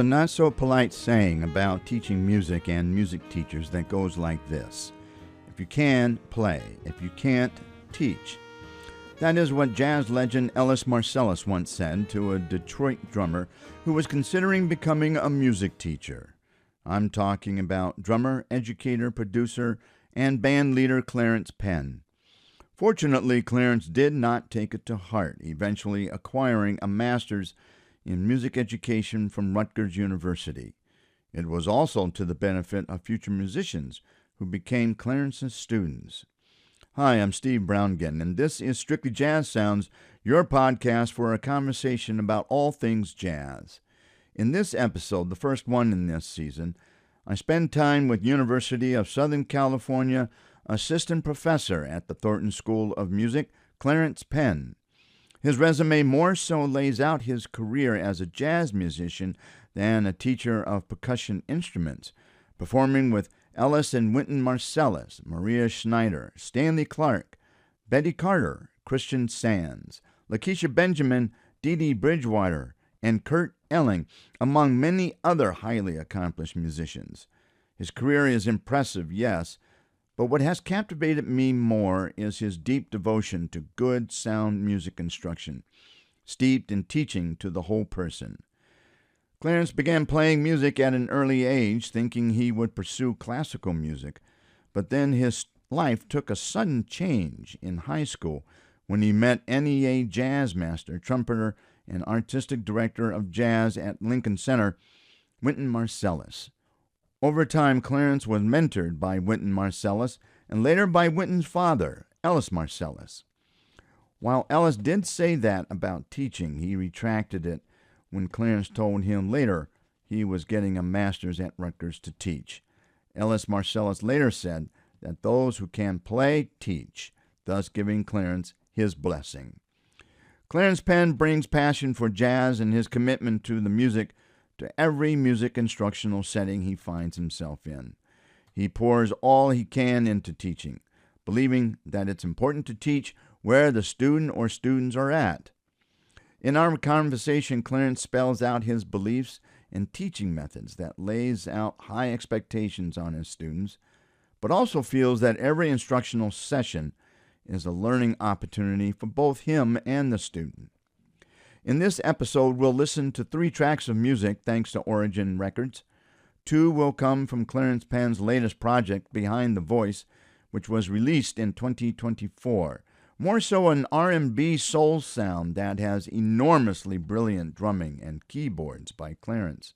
a not-so-polite saying about teaching music and music teachers that goes like this: if you can, play. If you can't, teach. That is what jazz legend Ellis Marsalis once said to a Detroit drummer who was considering becoming a music teacher. I'm talking about drummer, educator, producer, and band leader Clarence Penn. Fortunately, Clarence did not take it to heart, eventually acquiring a master's in music education from Rutgers University. It was also to the benefit of future musicians who became Clarence's students. Hi, I'm Steve Browngen, and this is Strictly Jazz Sounds, your podcast for a conversation about all things jazz. In this episode, the first one in this season, I spend time with University of Southern California assistant professor at the Thornton School of Music, Clarence Penn. His resume more so lays out his career as a jazz musician than a teacher of percussion instruments, performing with Ellis and Wynton Marsalis, Maria Schneider, Stanley Clarke, Betty Carter, Christian Sands, Lakeisha Benjamin, Dee Dee Bridgewater, and Kurt Elling, among many other highly accomplished musicians. His career is impressive, yes, but what has captivated me more is his deep devotion to good, sound music instruction, steeped in teaching to the whole person. Clarence began playing music at an early age, thinking he would pursue classical music, but then his life took a sudden change in high school when he met NEA jazz master, trumpeter, and artistic director of jazz at Lincoln Center, Wynton Marsalis. Over time, Clarence was mentored by Wynton Marsalis and later by Wynton's father, Ellis Marsalis. While Ellis did say that about teaching, he retracted it when Clarence told him later he was getting a master's at Rutgers to teach. Ellis Marsalis later said that those who can play, teach, thus giving Clarence his blessing. Clarence Penn brings passion for jazz and his commitment to the music to every music instructional setting he finds himself in. He pours all he can into teaching, believing that it's important to teach where the student or students are at. In our conversation, Clarence spells out his beliefs and teaching methods that lays out high expectations on his students, but also feels that every instructional session is a learning opportunity for both him and the student. In this episode, we'll listen to 3 tracks of music thanks to Origin Records. 2 will come from Clarence Penn's latest project, Behind the Voice, which was released in 2024. More so an R&B soul sound that has enormously brilliant drumming and keyboards by Clarence.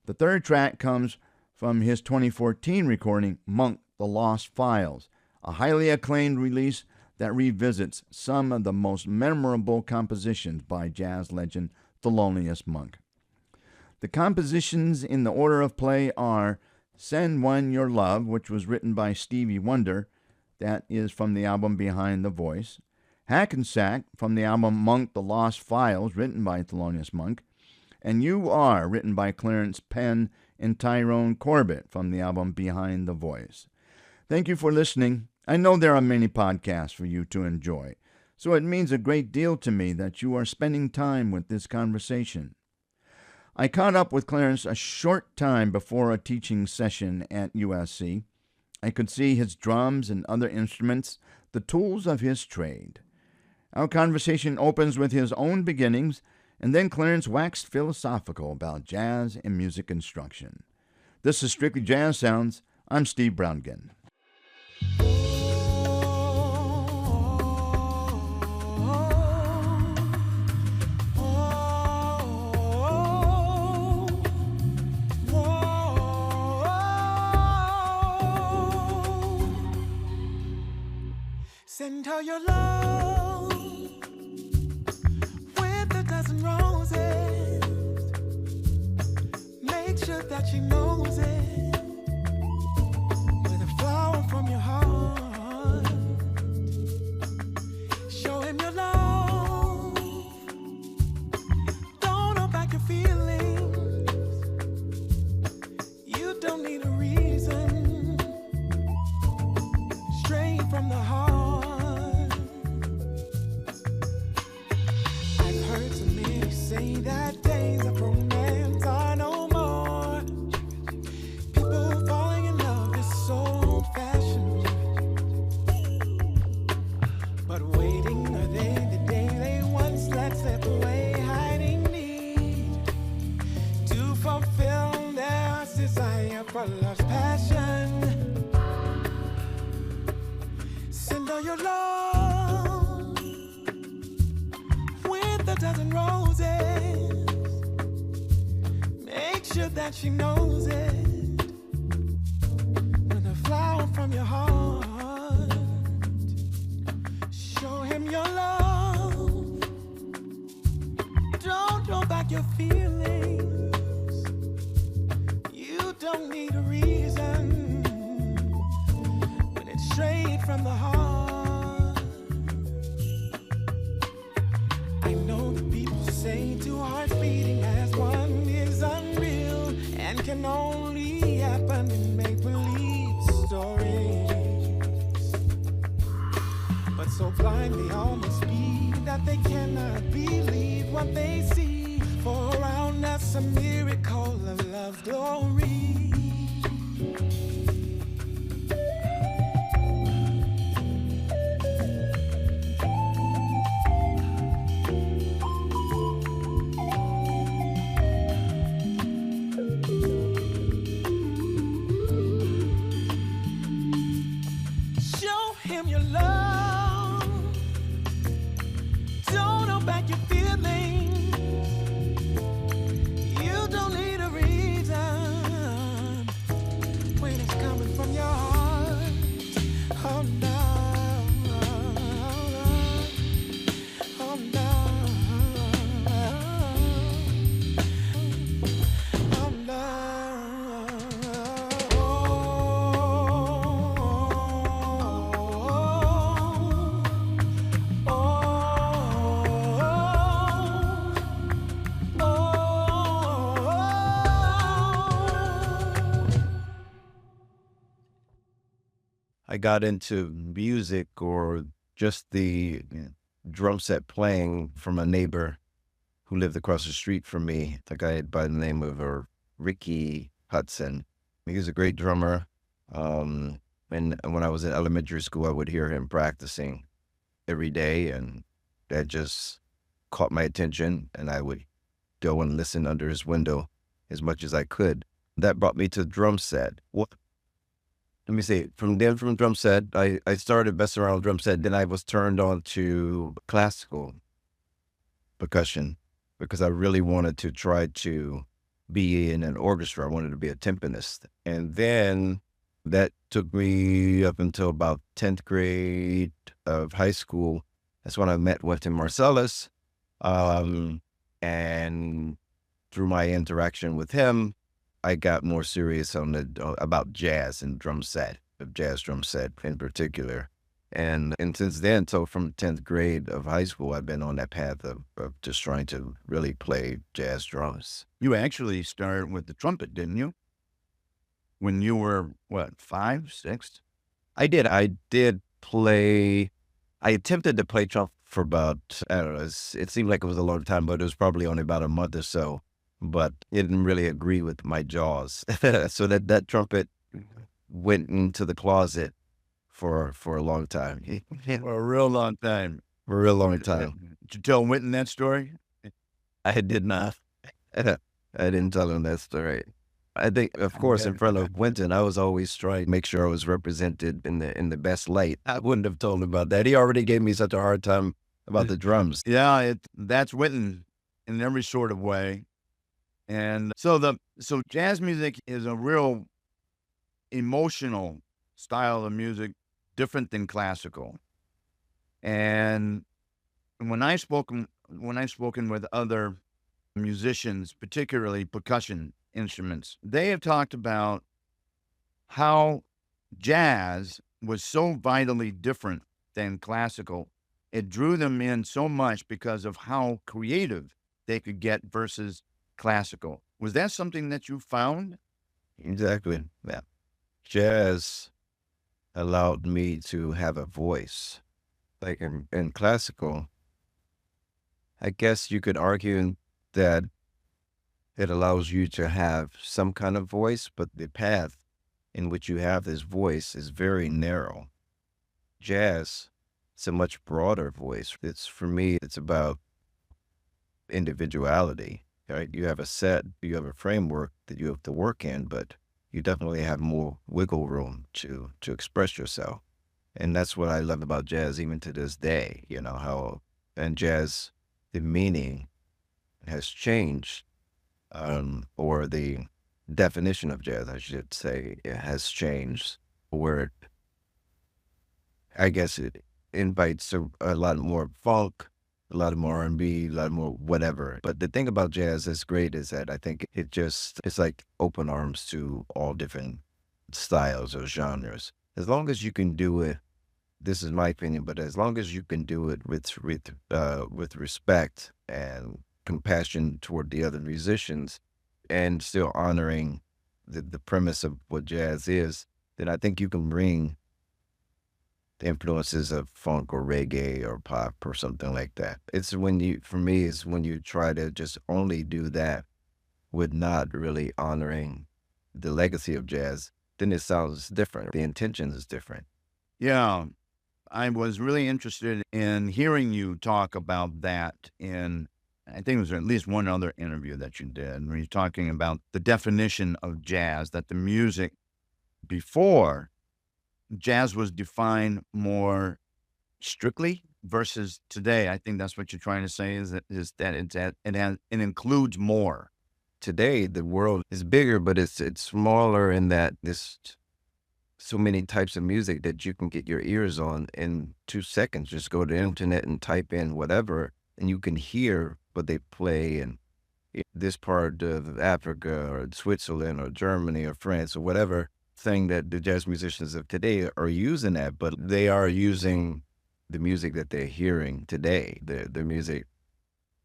The 3rd track comes from his 2014 recording, Monk, The Lost Files, a highly acclaimed release that revisits some of the most memorable compositions by jazz legend Thelonious Monk. The compositions in the order of play are Send One Your Love, which was written by Stevie Wonder, that is from the album Behind the Voice, Hackensack from the album Monk, The Lost Files, written by Thelonious Monk, and You Are, written by Clarence Penn and Tyrone Corbett from the album Behind the Voice. Thank you for listening. I know there are many podcasts for you to enjoy, so it means a great deal to me that you are spending time with this conversation. I caught up with Clarence a short time before a teaching session at USC. I could see his drums and other instruments, the tools of his trade. Our conversation opens with his own beginnings, and then Clarence waxed philosophical about jazz and music instruction. This is Strictly Jazz Sounds. I'm Steve Browngen. Send her your love with a dozen roses. Make sure that she knows it. With a flower from your heart. Show him your love. Don't hold back your feelings. You don't need a reason. Straight from the heart. Say that days of romance are no more. your love's passion. Send her your love with a dozen roses. Make sure that she knows it. With a flower from your heart. Show him your love. Don't hold back your feelings. You don't need a reason when it's straight from the heart. I know that people say two hearts beating as one is unreal and can only happen in make-believe stories. But so blind they all must be that they cannot believe what they see. For around us a miracle of love's glory. Show him your love. Don't hold back your feelings. You don't need a reason when it's coming from your heart. Oh no, oh no, oh no. I got into music or just the drum set playing from a neighbor who lived across the street from me, a guy by the name of Ricky Hudson. He was a great drummer. And when I was in elementary school, I would hear him practicing every day, and that just caught my attention, and I would go and listen under his window as much as I could. That brought me to drum set. Let me see, from drum set, I started messing around with drum set, then I was turned on to classical percussion because I really wanted to try to be in an orchestra. I wanted to be a timpanist. And then that took me up until about 10th grade of high school. That's when I met Wynton and Marsalis. And through my interaction with him, I got more serious on about jazz and drum set, jazz drum set in particular. And since then, so from 10th grade of high school, I've been on that path of just trying to really play jazz drums. You actually started with the trumpet, didn't you? When you were, what, 5, 6? I did play, I attempted to play trumpet for about, I don't know, it seemed like it was a long time, but it was probably only about a month or so. But it didn't really agree with my jaws. So that trumpet went into the closet for a long time. For a real long time. For a real long time. Did you tell Wynton that story? I did not. I didn't tell him that story. I think, of course, in front of Wynton, I was always trying to make sure I was represented in the best light. I wouldn't have told him about that. He already gave me such a hard time about the drums. Yeah, that's Wynton in every sort of way. And so jazz music is a real emotional style of music, different than classical. And when I've spoken with other musicians, particularly percussion instruments, they have talked about how jazz was so vitally different than classical. It drew them in so much because of how creative they could get versus classical. Was that something that you found? Exactly. Yeah. Jazz allowed me to have a voice. Like in classical, I guess you could argue that it allows you to have some kind of voice, but the path in which you have this voice is very narrow. Jazz, it's a much broader voice. For me, it's about individuality. Right? You have a set, you have a framework that you have to work in, but you definitely have more wiggle room to express yourself. And that's what I love about jazz, even to this day, how, and jazz, the meaning has changed, or the definition of jazz, I should say, it has changed, where I guess it invites a lot more funk, a lot more R&B, a lot more whatever. But the thing about jazz that's great is that I think it's like open arms to all different styles or genres. As long as you can do it, this is my opinion, but as long as you can do it with respect and compassion toward the other musicians, and still honoring the premise of what jazz is, then I think you can bring the influences of funk or reggae or pop or something like that. For me, it's when you try to just only do that with not really honoring the legacy of jazz, then it sounds different. The intention is different. Yeah, I was really interested in hearing you talk about that in, I think it was at least one other interview that you did, where you're talking about the definition of jazz, that the music before jazz was defined more strictly versus today. I think that's what you're trying to say, is that it includes more. Today, the world is bigger, but it's smaller in that there's so many types of music that you can get your ears on in 2 seconds. Just go to the internet and type in whatever, and you can hear what they play in this part of Africa or Switzerland or Germany or France or whatever thing that the jazz musicians of today are using that, but they are using the music that they're hearing today, the music.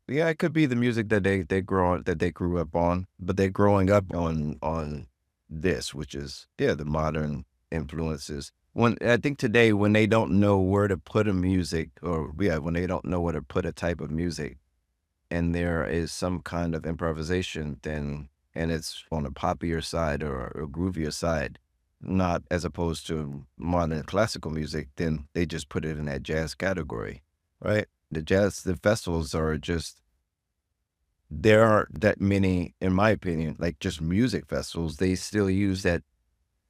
Yeah, it could be the music that they grew up on, but they're growing up on this, which is the modern influences. When I think today, when they don't know where to put a music, when they don't know where to put a type of music, and there is some kind of improvisation, and it's on a poppier side or a groovier side, not as opposed to modern classical music, then they just put it in that jazz category, right? The festivals are just, there aren't that many, in my opinion, like just music festivals. They still use that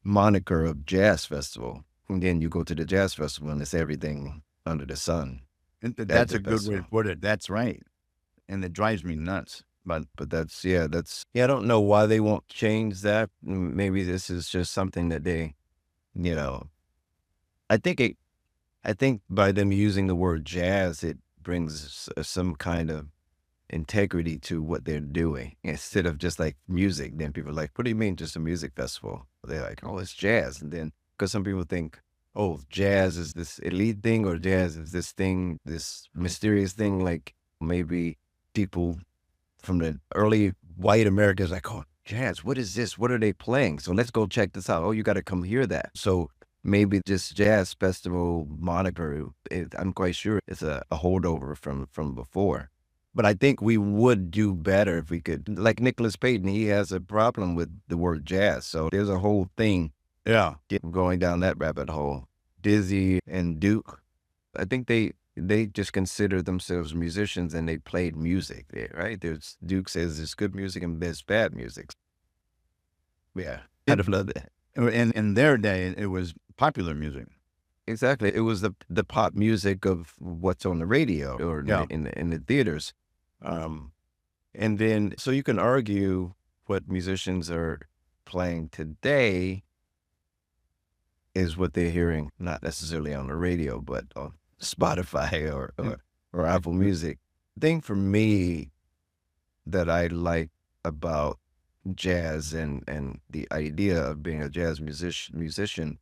moniker of jazz festival. And then you go to the jazz festival and it's everything under the sun. And that's a good way to put it. That's right. And it drives me nuts. But I don't know why they won't change that. Maybe this is just something that they, I think by them using the word jazz, it brings some kind of integrity to what they're doing instead of just like music. Then people are like, what do you mean just a music festival? They're like, oh, it's jazz. And then, because some people think, oh, jazz is this elite thing, or jazz is this thing, this mysterious thing. Like maybe people from the early white Americans like, oh, jazz, what is this? What are they playing? So let's go check this out. Oh, you got to come hear that. So maybe this jazz festival moniker, I'm quite sure it's a holdover from before. But I think we would do better if we could, like Nicholas Payton, he has a problem with the word jazz. So there's a whole thing going down that rabbit hole. Dizzy and Duke, I think they just consider themselves musicians and they played music there, right? Duke says there's good music and there's bad music. Yeah, I'd have loved that. In their day, it was popular music. Exactly. It was the pop music of what's on the radio or in the theaters. And then, so you can argue what musicians are playing today is what they're hearing, not necessarily on the radio, but on Spotify or Apple Music. The thing for me that I like about jazz and the idea of being a jazz musician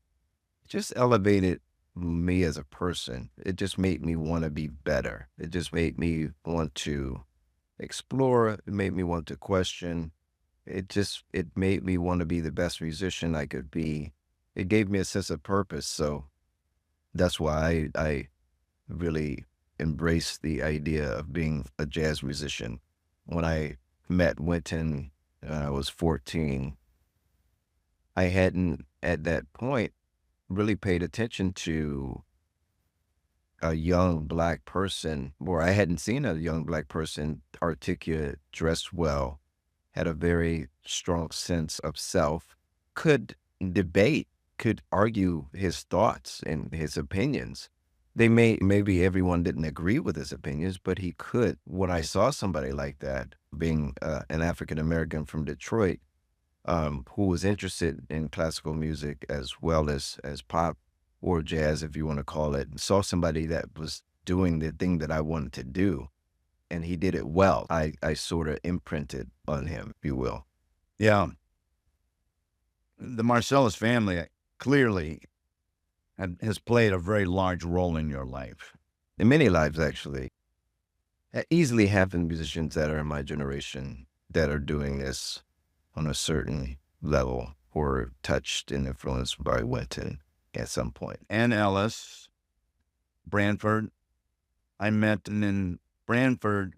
just elevated me as a person. It just made me want to be better. It just made me want to explore. It made me want to question. It made me want to be the best musician I could be. It gave me a sense of purpose. So that's why I really embraced the idea of being a jazz musician. When I met Wynton when I was 14, I hadn't at that point really paid attention to a young Black person, or I hadn't seen a young Black person articulate, dressed well, had a very strong sense of self, could debate, could argue his thoughts and his opinions. Maybe everyone didn't agree with his opinions, but he could. When I saw somebody like that, being an African American from Detroit, who was interested in classical music as well as pop or jazz, if you want to call it, saw somebody that was doing the thing that I wanted to do, and he did it well. I sort of imprinted on him, if you will. Yeah. The Marsalis family clearly has played a very large role in your life. In many lives, actually. Easily half the musicians that are in my generation that are doing this on a certain level were touched and influenced by Wynton at some point. And Ellis, Branford. I met in Branford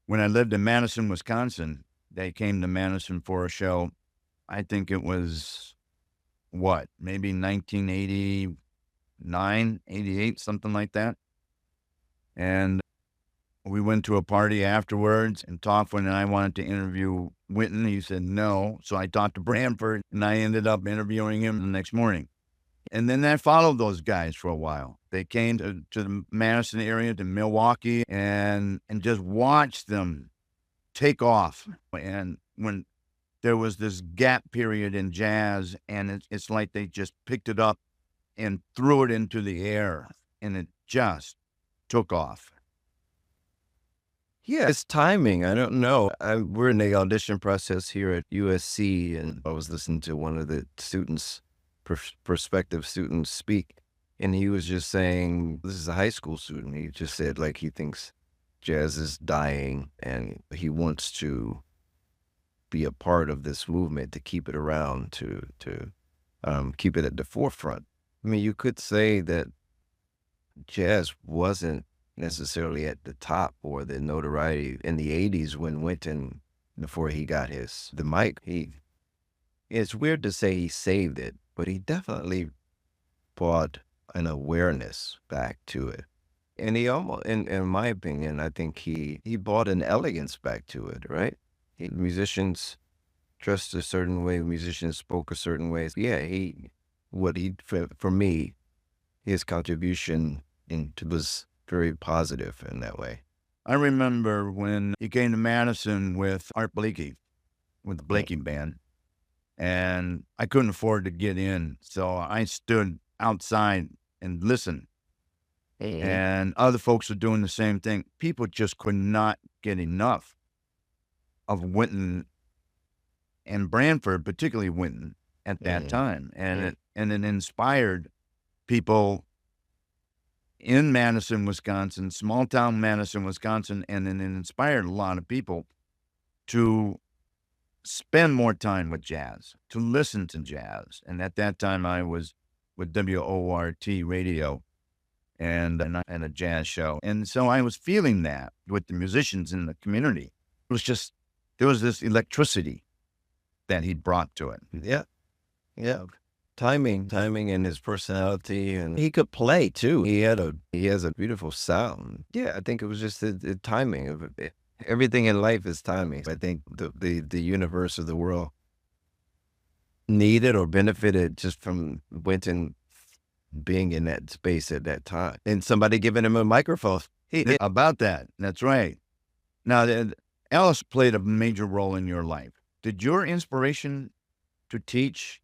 when I lived in Madison, Wisconsin. They came to Madison for a show. I think it was, maybe 1989, 88, something like that. And we went to a party afterwards, and Toffin and I wanted to interview Wynton. He said no. So I talked to Branford, and I ended up interviewing him the next morning. And then I followed those guys for a while. They came to the Madison area, to Milwaukee, and just watched them take off. And when there was this gap period in jazz, and it's like they just picked it up and threw it into the air, and it just took off. Yeah, it's timing. I don't know. We're in the audition process here at USC, and I was listening to one of the students, prospective students, speak, and he was just saying, this is a high school student. He just said, like, he thinks jazz is dying, and he wants to be a part of this movement to keep it around, to keep it at the forefront. I mean, you could say that jazz wasn't necessarily at the top or the notoriety in the 80s when Wynton, before he got the mic, it's weird to say he saved it, but he definitely brought an awareness back to it. And he almost, in my opinion, I think he brought an elegance back to it, right? Musicians dressed a certain way, musicians spoke a certain way. Yeah, for me, his contribution was very positive in that way. I remember when he came to Madison with Art Blakey, with the Blakey Band, and I couldn't afford to get in, so I stood outside and listened. And other folks were doing the same thing. People just could not get enough of Wynton and Branford, particularly Wynton, at that time. And it inspired people in Madison, Wisconsin, small town Madison, Wisconsin, and then it inspired a lot of people to spend more time with jazz, to listen to jazz. And at that time, I was with WORT radio and a jazz show. And so I was feeling that with the musicians in the community. It was just, there was this electricity that he brought to it. Yeah. Yeah. Timing and his personality, and he could play too. He has a beautiful sound. Yeah, I think it was just the timing of it. Everything in life is timing. I think the universe of the world needed or benefited just from Wynton being in that space at that time, and somebody giving him a microphone. About that, that's right. Now, Ellis played a major role in your life. Did your inspiration to teach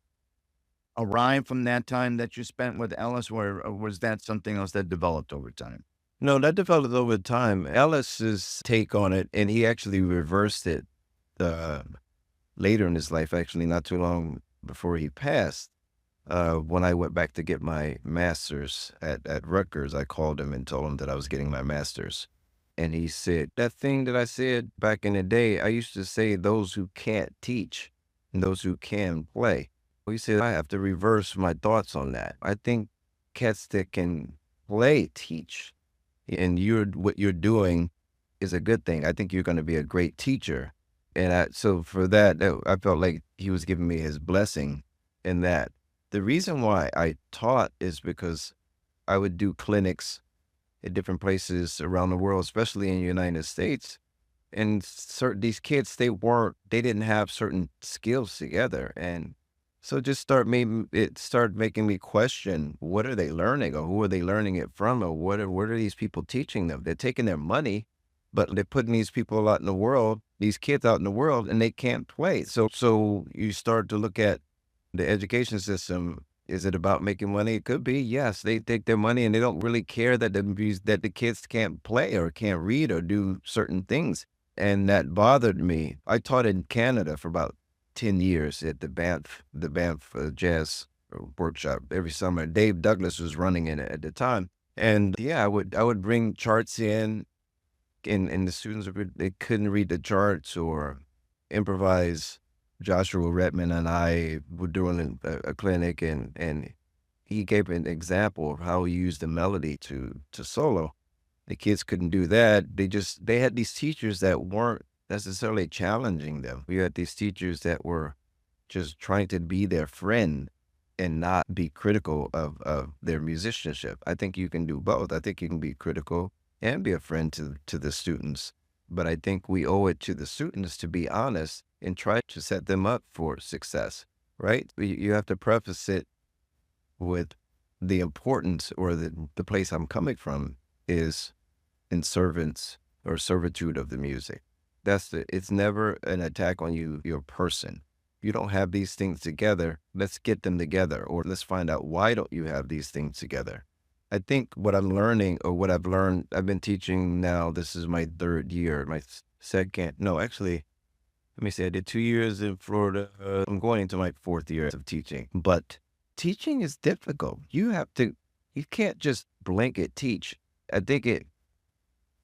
arrive from that time that you spent with Ellis, or was that something else that developed over time? No, that developed over time. Ellis's take on it, and he actually reversed it later in his life, actually not too long before he passed. When I went back to get my master's at Rutgers, I called him and told him that I was getting my master's. And he said, that thing that I said back in the day, I used to say those who can't teach and those who can play. He said, I have to reverse my thoughts on that. I think cats that can play teach. And what you're doing is a good thing. I think you're going to be a great teacher. And so for that, I felt like he was giving me his blessing in that. The reason why I taught is because I would do clinics at different places around the world, especially in the United States. And these kids, they didn't have certain skills together. And So just start making me question, what are they learning, or who are they learning it from, or what are these people teaching them? They're taking their money, but they're putting these people out in the world, these kids out in the world, and they can't play. So you start to look at the education system. Is it about making money? It could be. Yes, they take their money and they don't really care that the kids can't play or can't read or do certain things. And that bothered me. I taught in Canada for about 10 years at the Banff Jazz Workshop every summer. Dave Douglas was running it at the time. And yeah, I would bring charts in, and the students, they couldn't read the charts or improvise. Joshua Redman and I were doing a clinic, and he gave an example of how he used the melody to solo. The kids couldn't do that. They had these teachers that weren't necessarily challenging them. We had these teachers that were just trying to be their friend and not be critical of their musicianship. I think you can do both. I think you can be critical and be a friend to the students. But I think we owe it to the students to be honest and try to set them up for success, right? You have to preface it with the importance, or the place I'm coming from is in servants or servitude of the music. It's never an attack on your person. You don't have these things together. Let's get them together, or let's find out why don't you have these things together. I think what I'm learning, or what I've learned, I've been teaching now, this is my third year, let me say, I did 2 years in Florida. I'm going into my fourth year of teaching, but teaching is difficult. You can't just blanket teach. I think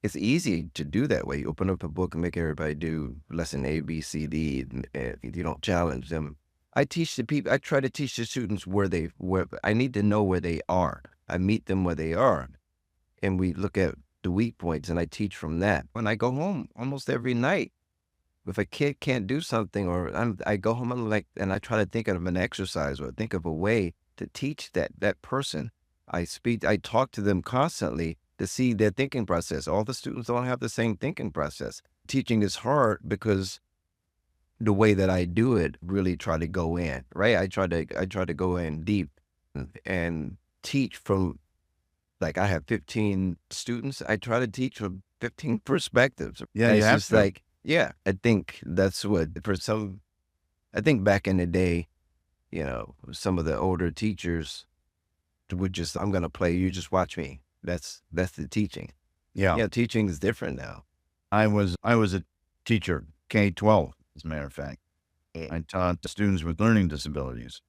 it's easy to do that way. You open up a book and make everybody do lesson A, B, C, D, and you don't challenge them. I try to teach the students where I need to know where they are. I meet them where they are, and we look at the weak points, and I teach from that. When I go home almost every night, if a kid can't do something, or I go home, and I try to think of an exercise or think of a way to teach that person. I talk to them constantly to see their thinking process. All the students don't have the same thinking process. Teaching is hard because the way that I do it, really try to go in, right? I try to go in deep and teach from, like, I have 15 students. I try to teach from 15 perspectives. Yeah, and you it's have just to. like, yeah, I think that's what, I think back in the day, some of the older teachers would just, I'm going to play, you just watch me. That's the teaching. Yeah. Yeah, teaching is different now. I was a teacher, K-12, as a matter of fact. I taught the students with learning disabilities.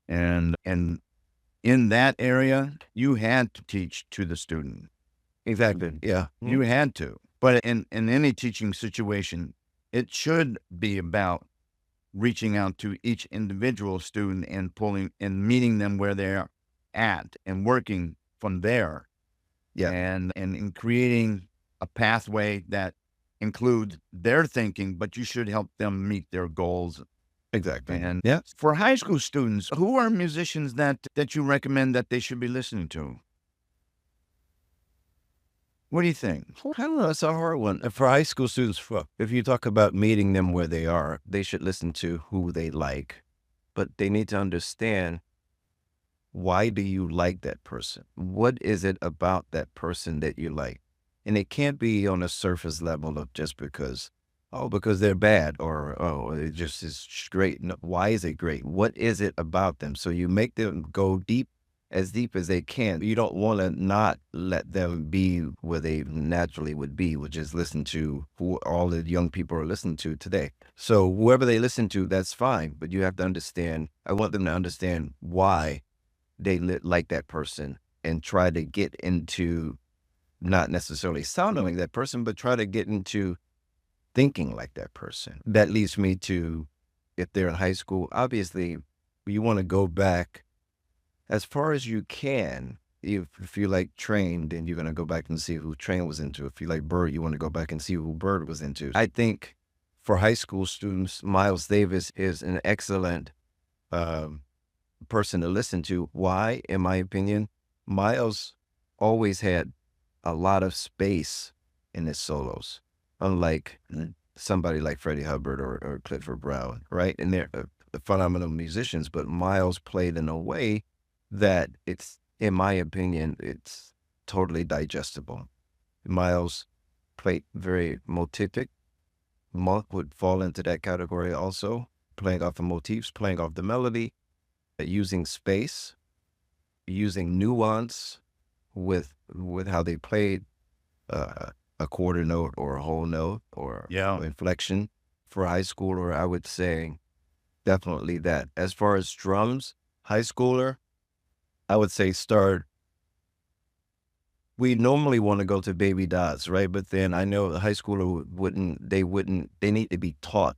And in that area, you had to teach to the student. Exactly. Yeah. You had to. But in any teaching situation, it should be about reaching out to each individual student and meeting them where they're at and working from there. Yeah. And in creating a pathway that includes their thinking, but you should help them meet their goals. Exactly. And yeah. For high school students, who are musicians that you recommend that they should be listening to? What do you think? I don't know. It's a hard one. For high school students, if you talk about meeting them where they are, they should listen to who they like, but they need to understand, why do you like that person? What is it about that person that you like? And it can't be on a surface level of just because they're bad, or it just is great. No, why is it great? What is it about them? So you make them go deep as they can. You don't want to not let them be where they naturally would be, which is listen to who all the young people are listening to today. So whoever they listen to, that's fine. But you have to understand, I want them to understand why they like that person, and try to get into, not necessarily sounding like that person, but try to get into thinking like that person. That leads me to, if they're in high school, obviously you want to go back as far as you can. If you like Train, then you're going to go back and see who Train was into. If you like Bird, you want to go back and see who Bird was into. I think for high school students, Miles Davis is an excellent person to listen to. Why? In my opinion, Miles always had a lot of space in his solos, unlike somebody like Freddie Hubbard or Clifford Brown, right? And phenomenal musicians, but Miles played in a way that it's, in my opinion, it's totally digestible. Miles played very motivic. Monk would fall into that category also, playing off the motifs, playing off the melody, using space, using nuance with how they played a quarter note or a whole note or inflection. For a high schooler, I would say definitely that. As far as drums, high schooler, I would say start. We normally want to go to baby dots, right? But then I know the high schooler they need to be taught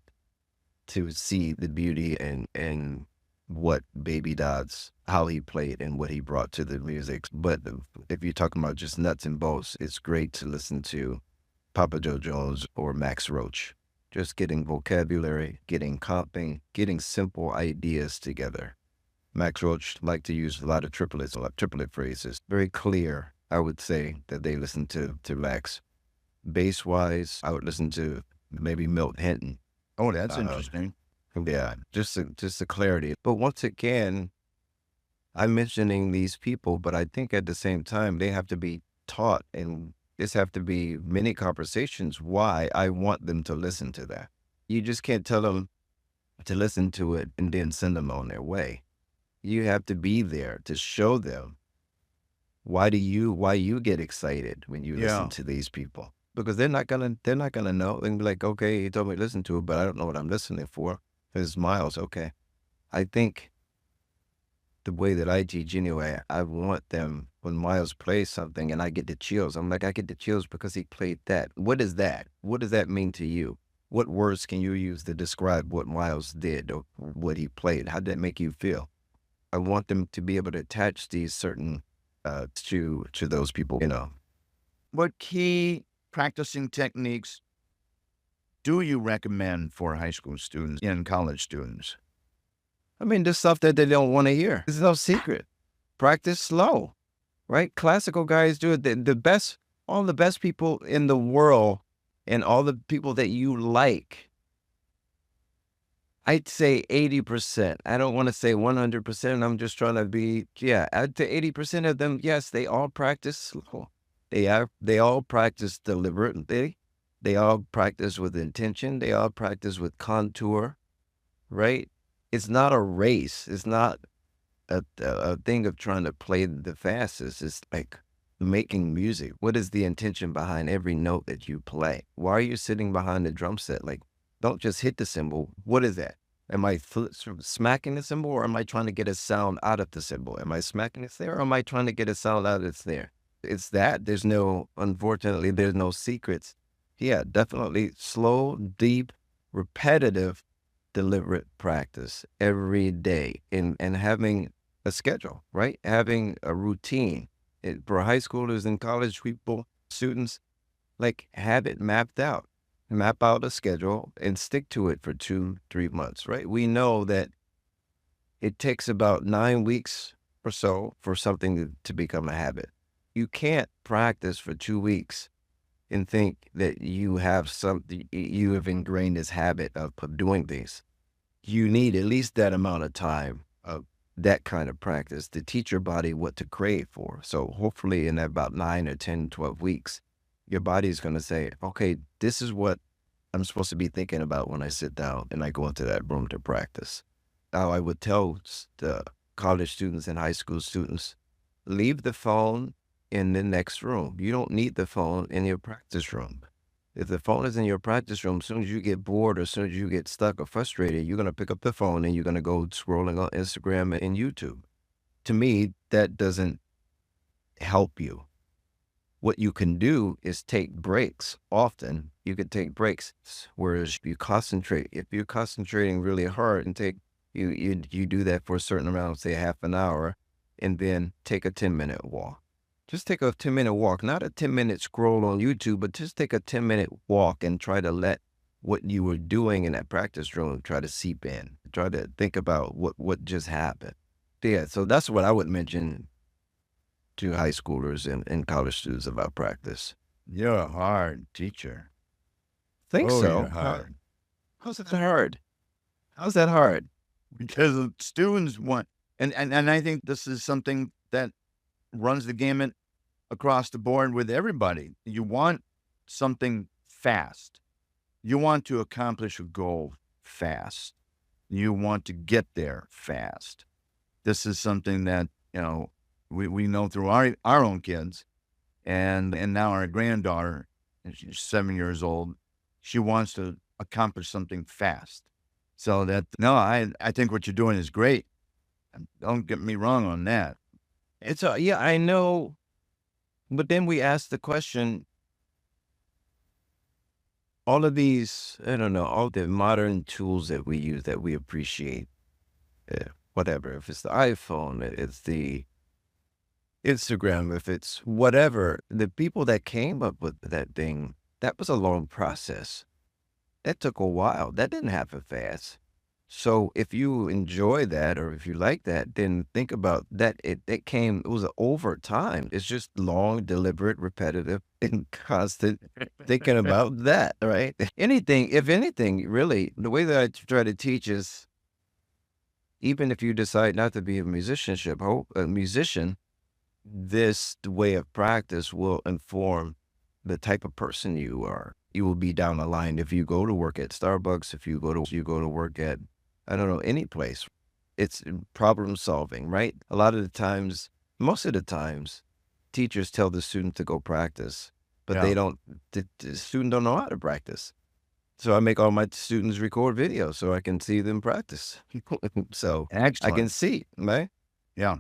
to see the beauty and what baby dots, how he played and what he brought to the music. But if you're talking about just nuts and bolts, it's great to listen to Papa Joe Jones or Max Roach. Just getting vocabulary, getting comping, getting simple ideas together. Max Roach liked to use a lot of triplets, a lot of triplet phrases. Very clear, I would say, that they listen to Max. Bass-wise, I would listen to maybe Milt Hinton. Oh, that's interesting. Yeah, just the clarity. But once again, I'm mentioning these people, but I think at the same time, they have to be taught, and this have to be many conversations why I want them to listen to that. You just can't tell them to listen to it and then send them on their way. You have to be there to show them why you get excited when you listen to these people, because they're not gonna know. They're gonna be like, okay, he told me to listen to it, but I don't know what I'm listening for. It's Miles, okay. I think the way that I teach anyway, I want them, when Miles plays something and I get the chills, I'm like, I get the chills because he played that. What is that? What does that mean to you? What words can you use to describe what Miles did or what he played? How did that make you feel? I want them to be able to attach these certain to those people, you know. What key practicing techniques do you recommend for high school students and college students? I mean, there's stuff that they don't want to hear. There's no secret. Practice slow, right? Classical guys do it. The best, all the best people in the world and all the people that you like, I'd say 80%. I don't want to say 100%. I'm just trying to be, I'd say 80% of them, yes, they all practice slow. They all practice deliberately. They all practice with intention. They all practice with contour, right? It's not a race. It's not a thing of trying to play the fastest. It's like making music. What is the intention behind every note that you play? Why are you sitting behind the drum set? Like, don't just hit the cymbal. What is that? Am I smacking the cymbal, or am I trying to get a sound out of the cymbal? Am I smacking it there, or am I trying to get a sound out of it there? It's that. Unfortunately, there's no secrets. Yeah, definitely slow, deep, repetitive, deliberate practice every day, and having a schedule, right? Having a routine. For high schoolers and college people, students, like, have it mapped out. Map out a schedule and stick to it for 2-3 months, right? We know that it takes about 9 weeks or so for something to become a habit. You can't practice for 2 weeks and think that you have ingrained this habit of doing things. You need at least that amount of time of that kind of practice to teach your body what to crave for. So hopefully in about 9 or 10, 12 weeks, your body's going to say, okay, this is what I'm supposed to be thinking about when I sit down and I go into that room to practice. Now, I would tell the college students and high school students, leave the phone in the next room. You don't need the phone in your practice room. If the phone is in your practice room, as soon as you get bored or as soon as you get stuck or frustrated, you're going to pick up the phone and you're going to go scrolling on Instagram and YouTube. To me, that doesn't help you. What you can do is take breaks. Often you can take breaks, whereas if you're concentrating really hard and you do that for a certain amount, say half an hour, and then take a 10-minute walk. Just take a 10-minute walk, not a 10-minute scroll on YouTube, but just take a 10-minute walk and try to let what you were doing in that practice room try to seep in. Try to think about what just happened. Yeah, so that's what I would mention to high schoolers and college students about practice. You're a hard teacher. Think Oh, so. you're hard. How's that hard? How's that hard? because the students want, and I think this is something that runs the gamut across the board with everybody. You want something fast. You want to accomplish a goal fast. You want to get there fast. This is something that, we know through our own kids, and now our granddaughter, and she's 7 years old, she wants to accomplish something fast. So I think what you're doing is great. Don't get me wrong on that. Yeah, I know. But then we ask the question, all of these, I don't know, all the modern tools that we use that we appreciate, whatever, if it's the iPhone, it's the Instagram, if it's whatever, the people that came up with that thing, that was a long process. That took a while. That didn't happen fast. So if you enjoy that, or if you like that, then think about that. It was over time. It's just long, deliberate, repetitive, and constant thinking about that, right? If anything, really, the way that I try to teach is, even if you decide not to be a musician, this way of practice will inform the type of person you are. You will be down the line if you go to work at Starbucks, if you go to work at, I don't know, any place. It's problem solving, right? Most of the times, teachers tell the student to go practice, but the student don't know how to practice. So I make all my students record videos so I can see them practice. So Excellent. I can see, right? Yeah.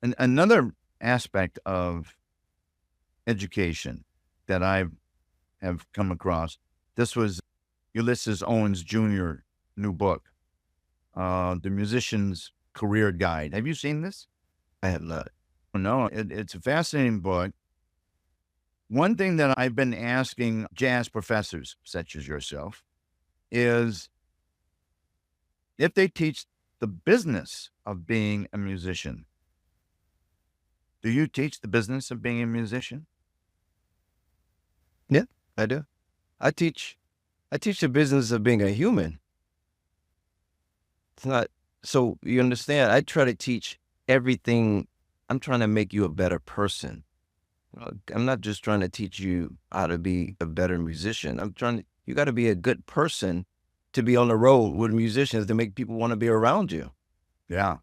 Another aspect of education that I have come across. This was Ulysses Owens Jr. new book, The Musician's Career Guide. Have you seen this? I have not. No, it's a fascinating book. One thing that I've been asking jazz professors, such as yourself, is if they teach the business of being a musician. Do you teach the business of being a musician? Yeah, I do. I teach the business of being a human. It's not, so you understand, I try to teach everything. I'm trying to make you a better person. I'm not just trying to teach you how to be a better musician. You got to be a good person to be on the road with musicians to make people want to be around you. Yeah.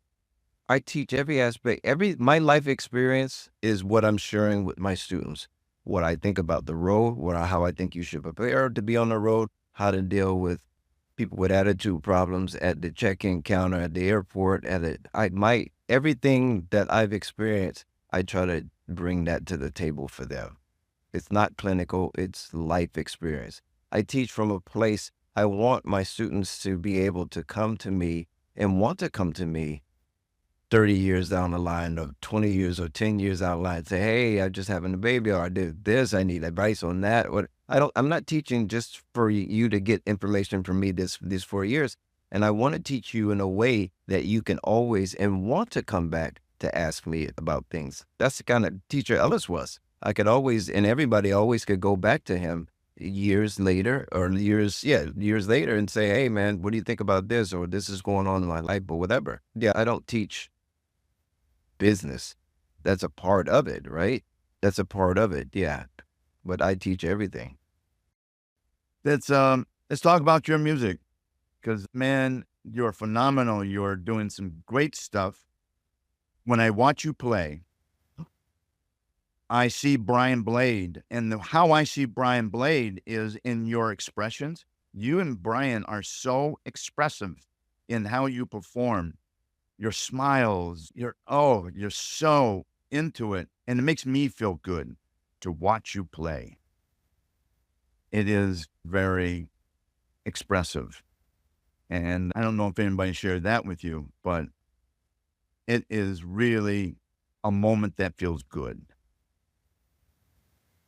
I teach every aspect. My life experience is what I'm sharing with my students. What I think about the road, how I think you should prepare to be on the road, how to deal with people with attitude problems at the check-in counter, at the airport, everything that I've experienced, I try to bring that to the table for them. It's not clinical, it's life experience. I teach from a place, I want my students to be able to come to me and want to come to me 30 years down the line, or 20 years or 10 years down the line, and say, hey, I'm just having a baby, or I did this, I need advice on that. Or I'm not teaching just for you to get information from me these 4 years. And I want to teach you in a way that you can always and want to come back to ask me about things. That's the kind of teacher Ellis was. I could always, and everybody always could go back to him years later and say, hey man, what do you think about this? Or this is going on in my life, or whatever. Yeah, I don't teach business. That's a part of it, right? That's a part of it, yeah. But I teach everything. Let's talk about your music, because man, you're phenomenal. You're doing some great stuff. When I watch you play, I see Brian Blade, and how I see Brian Blade is in your expressions. You and Brian are so expressive in how you perform. Your smiles, you're so into it, and it makes me feel good to watch you play. It is very expressive, and I don't know if anybody shared that with you, but it is really a moment that feels good.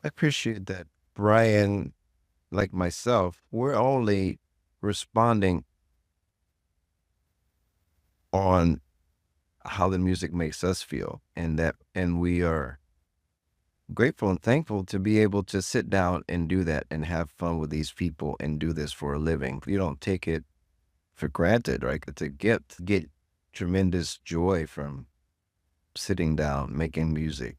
I appreciate that. Brian, like myself, we're only responding on how the music makes us feel, and we are grateful and thankful to be able to sit down and do that and have fun with these people and do this for a living. You don't take it for granted, right? It's a gift. Get tremendous joy from sitting down, making music,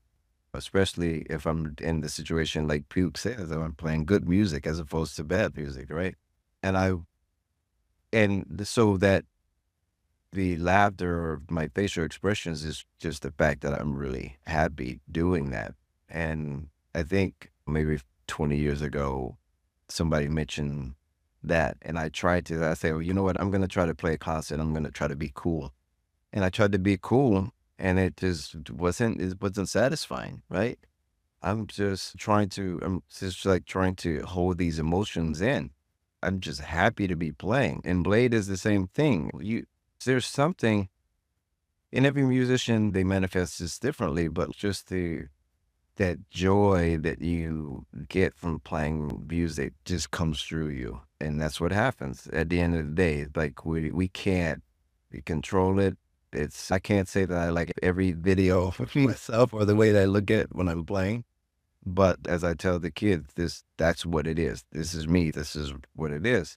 especially if I'm in the situation like Puke says, I'm playing good music as opposed to bad music, right? So that the laughter or my facial expressions is just the fact that I'm really happy doing that. And I think maybe 20 years ago, somebody mentioned that, and I say, well, you know what, I'm going to try to play a concert. I'm going to try to be cool. And I tried to be cool, and it wasn't satisfying, right? I'm just trying to hold these emotions in. I'm just happy to be playing. And Blade is the same thing. There's something in every musician, they manifest this differently, but just that joy that you get from playing music just comes through you. And that's what happens at the end of the day. Like we can't control it. I can't say that I like every video of myself or the way that I look at it when I'm playing. But as I tell the kids, that's what it is. This is me. This is what it is.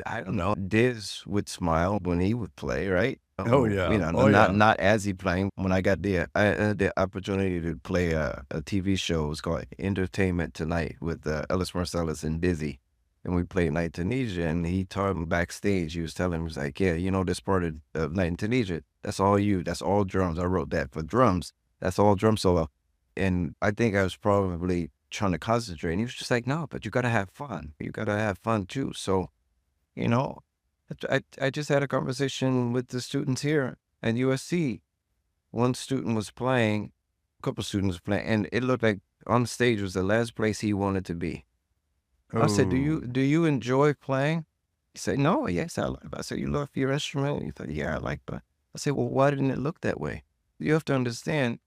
I don't know. Diz would smile when he would play, right? Oh yeah. Not as he playing. When I had the opportunity to play a TV show. It was called Entertainment Tonight with Ellis Marsalis and Dizzy. And we played Night in Tunisia, and he told him backstage, he was telling him, he was like, yeah, you know, this part of Night in Tunisia, that's all you, that's all drums. I wrote that for drums. That's all drum solo. And I think I was probably trying to concentrate. And he was just like, no, but you got to have fun. You got to have fun too. So, you know, I just had a conversation with the students here, At USC, one student was playing, a couple students were playing, and it looked like on stage was the last place he wanted to be. I said, Oh, do you enjoy playing? He said, no, yes, I like it. I said, you love your instrument? He said, yeah, I like it. I said, well, why didn't it look that way? You have to understand,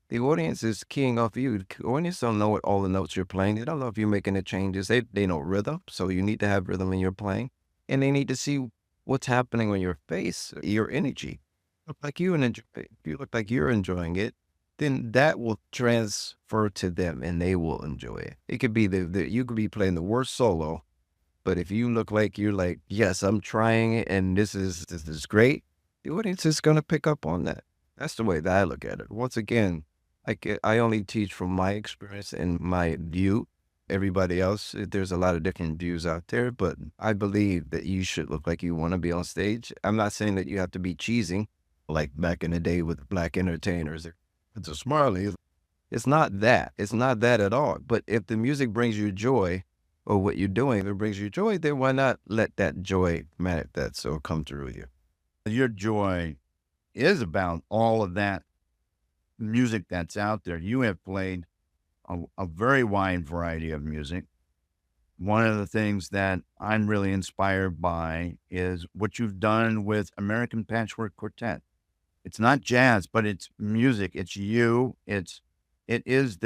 the audience is keying off you. The audience don't know what all the notes you're playing. They don't know if you're making the changes. They know rhythm, so you need to have rhythm in your playing. And they need to see what's happening on your face, your energy. Look like you and if you look like you're enjoying it, then that will transfer to them and they will enjoy it. It could be you could be playing the worst solo, but if you look like you're like, yes, I'm trying it and this is great, the audience is gonna pick up on that. That's the way that I look at it. Once again, I only teach from my experience and my view. Everybody else, there's a lot of different views out there, but I believe that you should look like you want to be on stage. I'm not saying that you have to be cheesing, like back in the day with black entertainers. It's a Marley. It's not that. It's not that at all. But if the music brings you joy, or what you're doing, if it brings you joy, then why not let that joy manifest or come through you? your joy is about all of that music that's out there. You have played a very wide variety of music. One of the things that I'm really inspired by is what you've done with American Patchwork Quartet. It's not jazz, but it's music. It's you. It is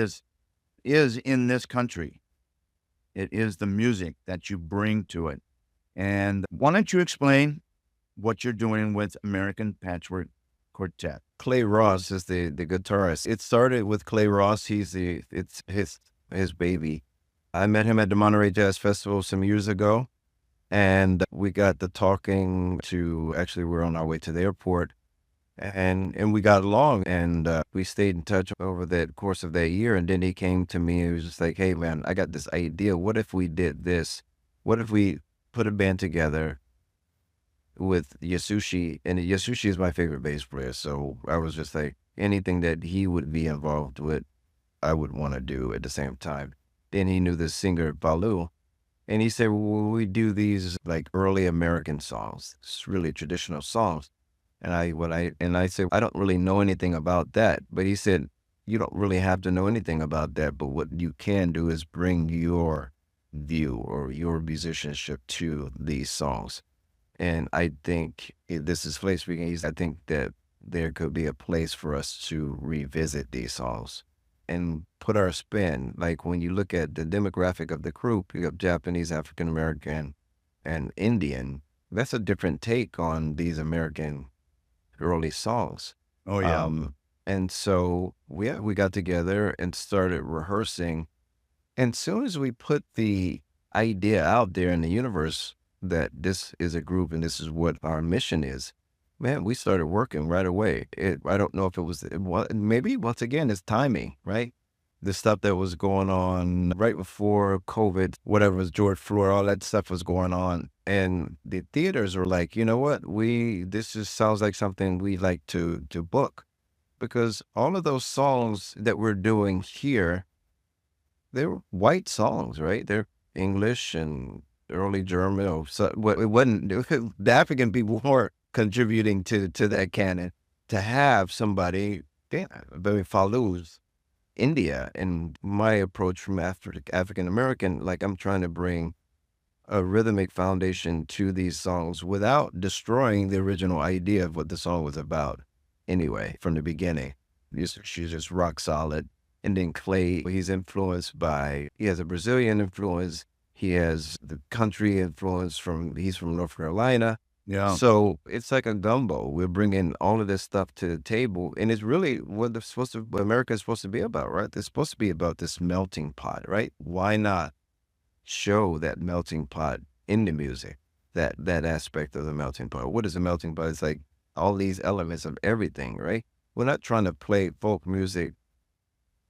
in this country. It is the music that you bring to it. And why don't you explain what you're doing with American Patchwork Quartet? Clay Ross is the guitarist. It started with Clay Ross. It's his baby. I met him at the Monterey Jazz Festival some years ago, and we got to talking to, actually we're on our way to the airport, and we got along, and we stayed in touch over the course of that year. And then he came to me and he was just like, hey man, I got this idea. What if we did this? What if we put a band together with Yasushi? And Yasushi is my favorite bass player, so I was just like, anything that he would be involved with, I would want to do at the same time. Then he knew the singer Balu, and he said, well, we do these like early American songs, it's really traditional songs. And I said, I don't really know anything about that. But he said, you don't really have to know anything about that, but what you can do is bring your view or your musicianship to these songs. And I think this is place speaking. I think that there could be a place for us to revisit these songs and put our spin. Like when you look at the demographic of the group, you have Japanese, African American, and Indian. That's a different take on these American early songs. Oh yeah. And so we got together and started rehearsing. And soon as we put the idea out there in the universe that this is a group and this is what our mission is, man, we started working right away. I don't know if it was, maybe once again, it's timing, right? The stuff that was going on right before COVID, whatever was George Floyd, all that stuff was going on. And the theaters were like, you know what, this just sounds like something we like to book. Because all of those songs that we're doing here, they're white songs, right? They're English and early German. Or so, it wasn't, the African people weren't contributing to that canon. To have somebody, very Falu's India, and my approach from African American, like I'm trying to bring a rhythmic foundation to these songs without destroying the original idea of what the song was about. Anyway, from the beginning, she's just rock solid. And then Clay, he has a Brazilian influence. He has the country influence he's from North Carolina. Yeah. So it's like a gumbo. We're bringing all of this stuff to the table, and it's really what America is supposed to be about, right? It's supposed to be about this melting pot, right? Why not show that melting pot in the music, that aspect of the melting pot? What is a melting pot? It's like all these elements of everything, right? We're not trying to play folk music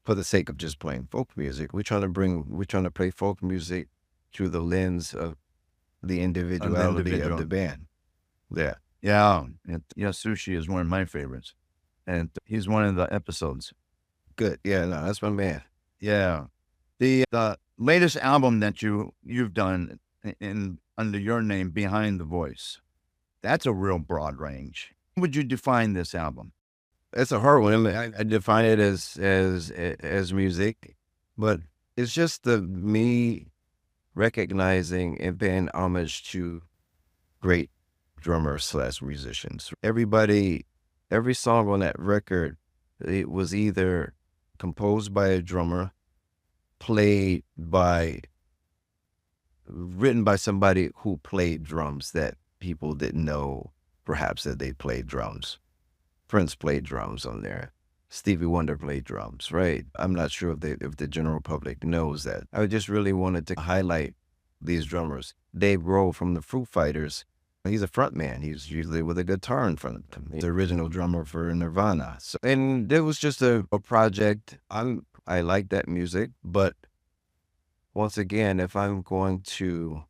for the sake of just playing folk music. We're trying to play folk music through the lens of the individuality of the band. Yeah. Yeah. Yasushi is one of my favorites. And he's one of the episodes. Good. Yeah, no, that's my man. Yeah. The latest album that you've done under your name, Behind the Voice, that's a real broad range. How would you define this album? It's a hard one. I mean, I define it as music, but it's just me recognizing and paying homage to great drummers slash musicians. Every song on that record, it was either composed by a drummer, written by somebody who played drums that people didn't know perhaps that they played drums. Prince played drums on there. Stevie Wonder played drums, right? I'm not sure if the general public knows that. I just really wanted to highlight these drummers. Dave Grohl from the Foo Fighters, he's a front man. He's usually with a guitar in front of him. He's the original drummer for Nirvana. So, and it was just a project. I like that music, but once again, if I'm going to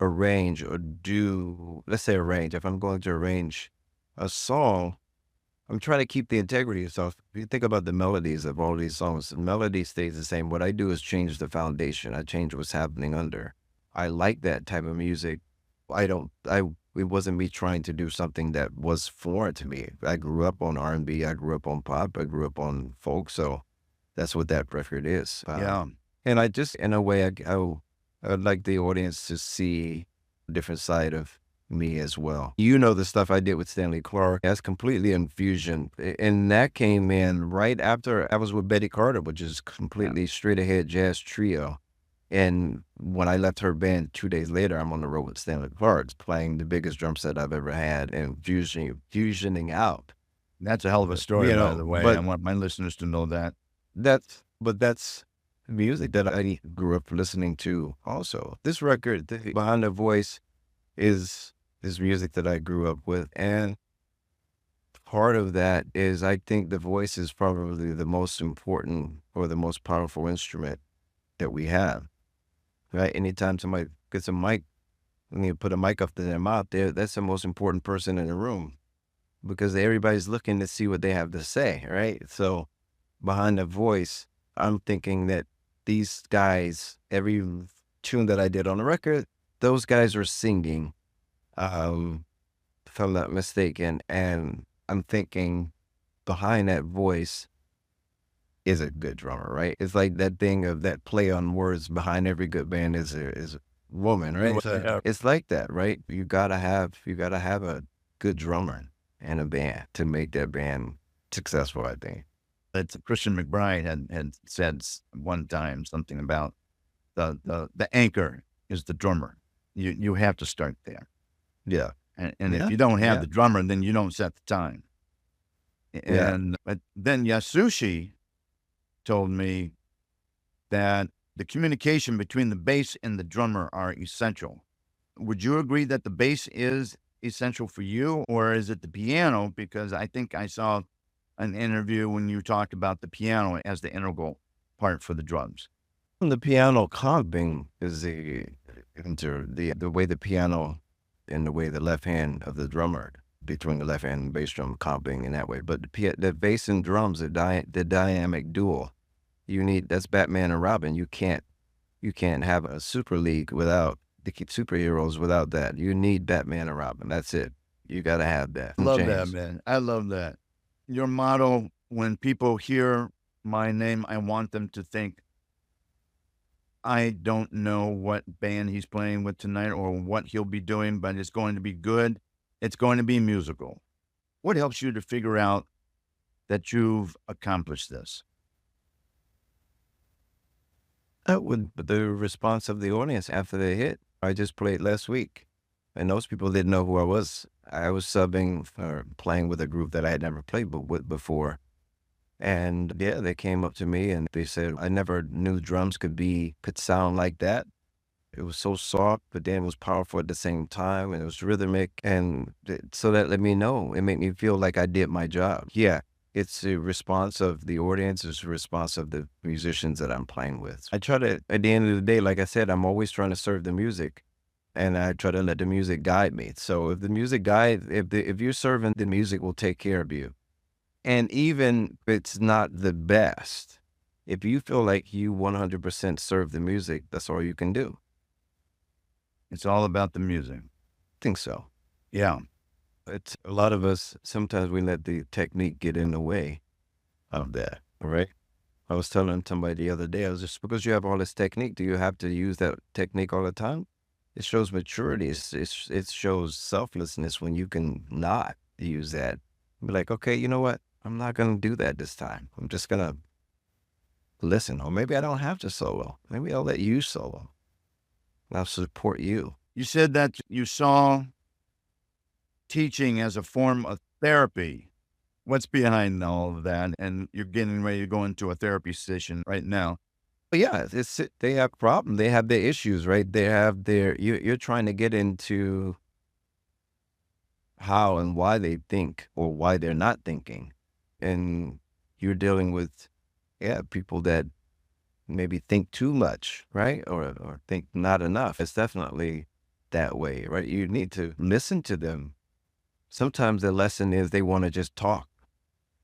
arrange or if I'm going to arrange a song, I'm trying to keep the integrity of stuff. If you think about the melodies of all these songs, the melody stays the same. What I do is change the foundation. I change what's happening under. I like that type of music. It wasn't me trying to do something that was foreign to me. I grew up on R&B. I grew up on pop. I grew up on folk. So that's what that record is. Yeah. And I just, in a way, I'd like the audience to see a different side of me as well. You know, the stuff I did with Stanley Clarke, that's completely in fusion. And that came in right after I was with Betty Carter, which is completely straight ahead jazz trio. And when I left her band 2 days later, I'm on the road with Stanley Clarke, playing the biggest drum set I've ever had and fusioning out. That's a hell of a story, You know, by the way. but- I want my listeners to know that. That's music that I grew up listening to also. This record, Behind the Voice, is music that I grew up with. And part of that is I think the voice is probably the most important or the most powerful instrument that we have. Right? Anytime somebody gets a mic, and you put a mic up to their mouth, that's the most important person in the room because everybody's looking to see what they have to say, right? So behind the voice, I'm thinking that these guys, every tune that I did on the record, those guys were singing, if I'm not mistaken. And I'm thinking behind that voice is a good drummer, right? It's like that thing of that play on words. Behind every good band is a woman, right? So it's like that, right? You gotta have a good drummer and a band to make that band successful, I think. It's Christian McBride had said one time something about the anchor is the drummer. You have to start there. Yeah. And Yeah. if you don't have Yeah. the drummer, then you don't set the time. And but then Yasushi told me that the communication between the bass and the drummer are essential. Would you agree that the bass is essential for you, or is it the piano? Because I think I saw an interview when you talked about the piano as the integral part for the drums. The piano comping is the way the piano and the way the left hand of the drummer, between the left hand and bass drum comping in that way. But the bass and drums, the dynamic duo, that's Batman and Robin. You can't have a super league without the superheroes without that. You need Batman and Robin. That's it. You got to have that. Love that, James. man. I love that. Your motto, when people hear my name, I want them to think, I don't know what band he's playing with tonight or what he'll be doing, but it's going to be good. It's going to be musical. What helps you to figure out that you've accomplished this? The response of the audience after they hit. I just played last week, and those people didn't know who I was. I was subbing or playing with a group that I had never played with before. And yeah, they came up to me and they said, I never knew drums could sound like that. It was so soft, but then it was powerful at the same time, and it was rhythmic. And so that let me know. It made me feel like I did my job. Yeah, it's a response of the audience. It's a response of the musicians that I'm playing with. I try to, at the end of the day, like I said, I'm always trying to serve the music, and I try to let the music guide me. So if the music if you're serving, the music will take care of you. And even if it's not the best, if you feel like you 100% serve the music, that's all you can do. It's all about the music. I think so. Yeah. It's a lot of us, sometimes we let the technique get in the way of that, right? I was telling somebody the other day, I was just, because you have all this technique, do you have to use that technique all the time? It shows maturity. It shows selflessness when you can not use that. Be like, okay, you know what? I'm not going to do that this time. I'm just going to listen. Or maybe I don't have to solo. Maybe I'll let you solo. I'll support you. You said that you saw teaching as a form of therapy. What's behind all of that? And you're getting ready to go into a therapy session right now. But yeah, they have problems. They have their issues, right? They have you're trying to get into how and why they think or why they're not thinking. And you're dealing with, people that maybe think too much, right? Or think not enough. It's definitely that way, right? You need to listen to them. Sometimes the lesson is they want to just talk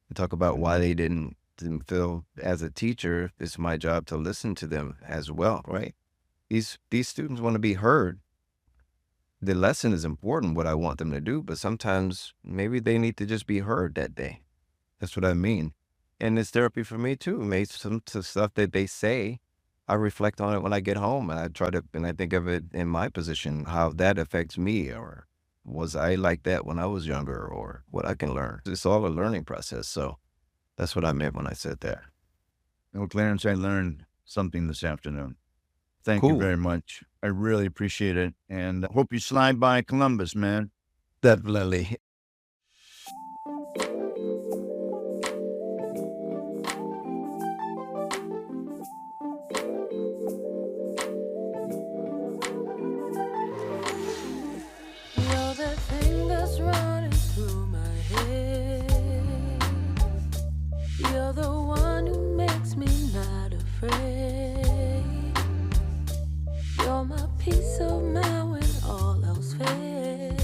and talk about why they didn't feel, as a teacher, it's my job to listen to them as well, right? These students want to be heard. The lesson is important, what I want them to do, but sometimes maybe they need to just be heard that day. That's what I mean. And it's therapy for me too. Maybe some stuff that they say, I reflect on it when I get home, and I think of it in my position, how that affects me, or was I like that when I was younger, or what I can learn. It's all a learning process. So that's what I meant when I said that. Well, Clarence, I learned something this afternoon. Thank you very much. I really appreciate it. And I hope you slide by Columbus, man. Definitely. You're the thing that's running through my head. You're the one who makes me not afraid. You're my peace of mind when all else fails.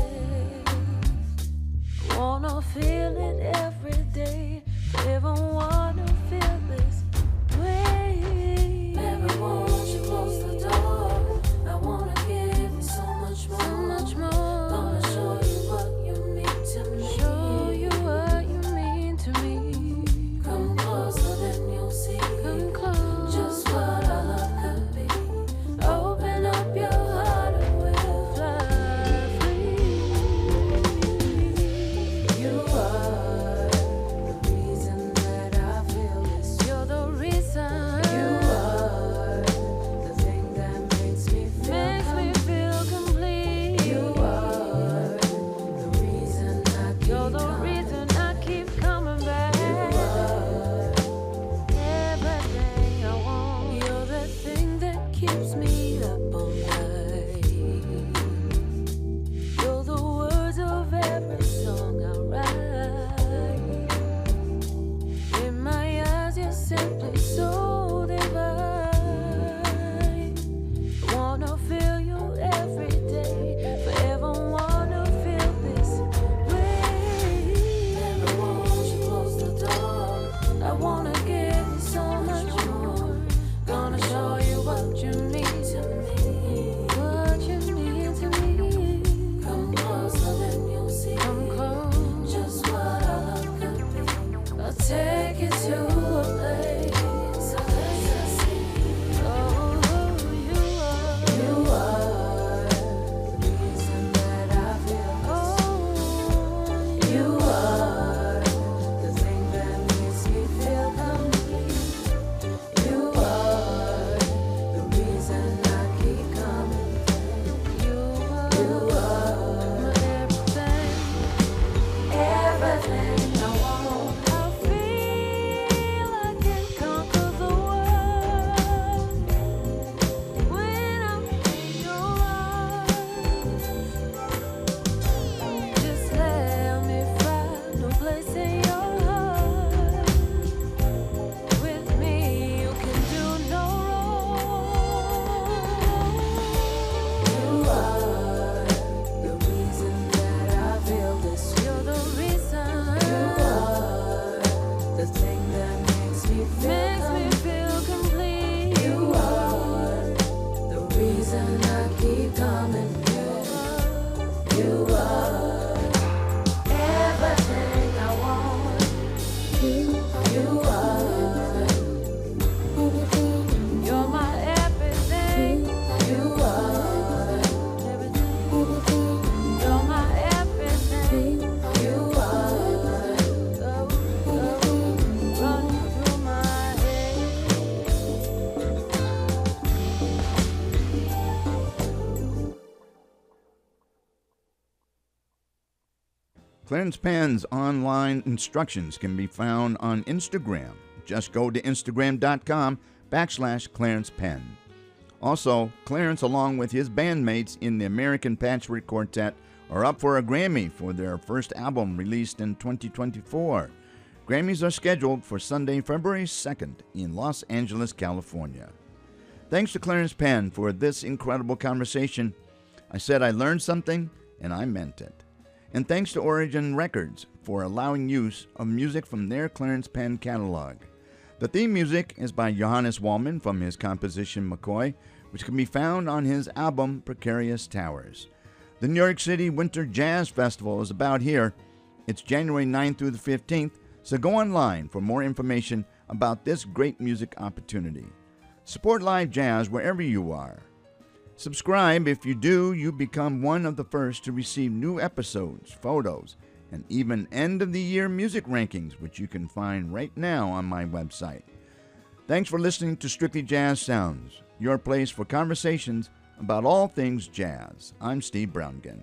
I wanna feel it every day. Forever wanna feel this way. Never want you close the door. I wanna give you so much more. So much more. Gonna show you what you mean to me. Show you what you mean to me. Come closer, then you'll see. Come close. Just what our love could be. Open up your heart and we'll fly free. You are the reason that I feel this. You're the reason. You are the thing that makes me feel complete. You are the reason I keep You're the reason I keep coming back. You are everything I want. You're the thing that keeps me up all night. You're the words of every song I write. In my eyes, you're simply so divine. I wanna feel you every day. Forever wanna feel this way. Never want you close the door. I wanna give you so much more. Gonna show you what you mean to me. What you mean to me. Come closer, then you'll see. Come close. Just what our love could be. I'll take you to a place so let's see. Oh, you are the reason that I feel this. Oh, you are the thing that makes me feel complete. You are the reason I keep coming back. You are my everything I want. I feel I can conquer the world when I'm in your arms. Just let me find a place in your heart. With me, you can do no wrong. You are the reason that I feel this. You're the reason. You are the thing that makes me feel complete. You are the reason I keep coming back. You are. Clarence Penn's online instructions can be found on Instagram. Just go to Instagram.com/Clarence Penn. Also, Clarence, along with his bandmates in the American Patchwork Quartet, are up for a Grammy for their first album released in 2024. Grammys are scheduled for Sunday, February 2nd in Los Angeles, California. Thanks to Clarence Penn for this incredible conversation. I said I learned something, and I meant it. And thanks to Origin Records for allowing use of music from their Clarence Penn catalog. The theme music is by Johannes Wallman from his composition McCoy, which can be found on his album Precarious Towers. The New York City Winter Jazz Festival is about here. It's January 9th through the 15th, so go online for more information about this great music opportunity. Support live jazz wherever you are. Subscribe. If you do, you become one of the first to receive new episodes, photos, and even end-of-the-year music rankings, which you can find right now on my website. Thanks for listening to Strictly Jazz Sounds, your place for conversations about all things jazz. I'm Steve Browngen.